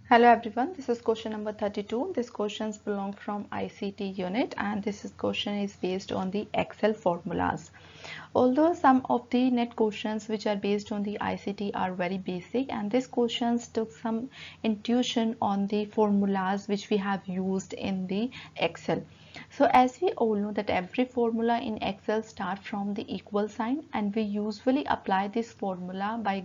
Hello everyone, this is question number 32. This questions belong from ICT unit and question is based on the Excel formulas. Although some of the net questions which are based on the ICT are very basic, and this questions took some intuition on the formulas which we have used in the Excel. So as we all know that every formula in Excel start from the equal sign, and we usually apply this formula by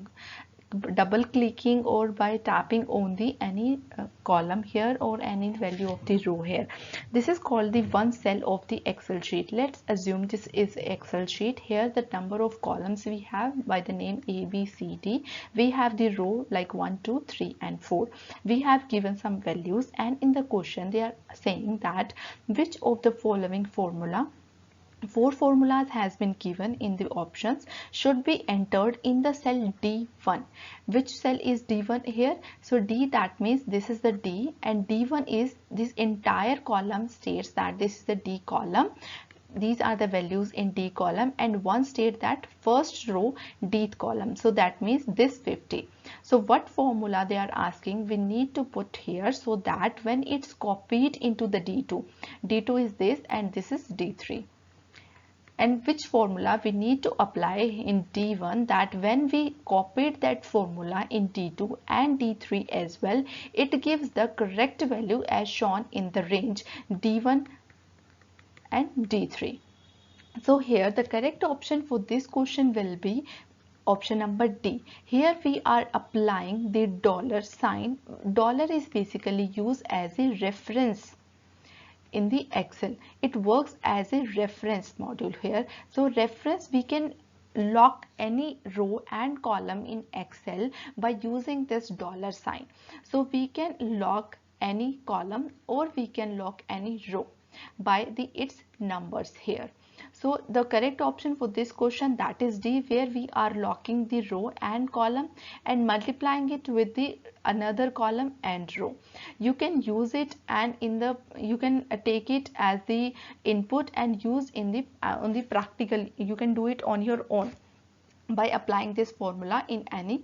double clicking or by tapping on the any column here or any value of the row here. This is called the one cell of the Excel sheet. Let's assume this is Excel sheet. Here the number of columns we have by the name A, B, C, D. We have the row like 1, 2, 3 and 4. We have given some values, and in the question they are saying that which of the following formula, 4 formulas has been given in the options, should be entered in the cell D1. Which cell is D1 here? So D, that means this is the D, and D1 is this entire column states that this is the D column. These are the values in D column, and one state that first row Dth column. So that means this 50. So what formula they are asking we need to put here, so that when it's copied into the D2, D2 is this and this is D3. And which formula we need to apply in D1, that when we copied that formula in D2 and D3 as well, it gives the correct value as shown in the range D1 and D3. So here the correct option for this question will be option number D. Here we are applying the dollar sign. Dollar is basically used as a reference in the Excel. It works as a reference module here. So reference, we can lock any row and column in Excel by using this dollar sign. So we can lock any column or we can lock any row by its numbers here. So the correct option for this question, that is D, where we are locking the row and column and multiplying it with the another column and row. You can use it, and you can take it as the input and use in the on the practical. You can do it on your own by applying this formula in any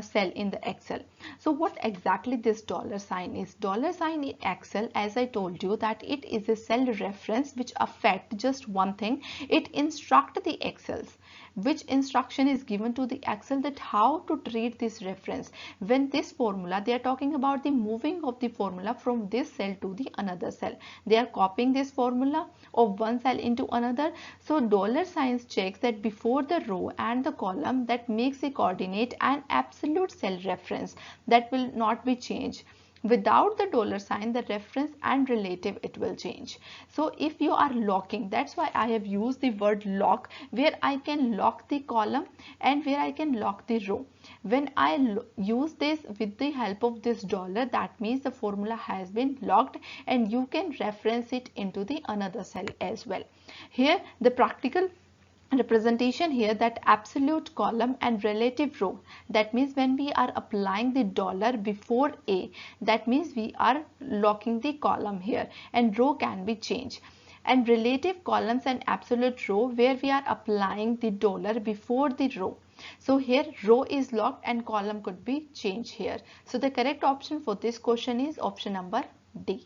cell in the Excel. So what exactly this dollar sign is? Dollar sign in Excel, as I told you, that it is a cell reference which affect just one thing. It instruct the Excels. Which instruction is given to the Excel, that how to treat this reference. When this formula, they are talking about the moving of the formula from this cell to the another cell. They are copying this formula of one cell into another. So dollar signs checks that before the row and the column, that makes a coordinate and absolute cell reference that will not be changed. Without the dollar sign, the reference and relative, it will change. So if you are locking, that's why I have used the word lock, where I can lock the column and where I can lock the row. When I use this with the help of this dollar, that means the formula has been locked and you can reference it into the another cell as well. Here the practical representation here, that absolute column and relative row, that means when we are applying the dollar before A, that means we are locking the column here, and row can be changed. And relative columns and absolute row, where we are applying the dollar before the row. So here row is locked and column could be changed here. So the correct option for this question is option number D.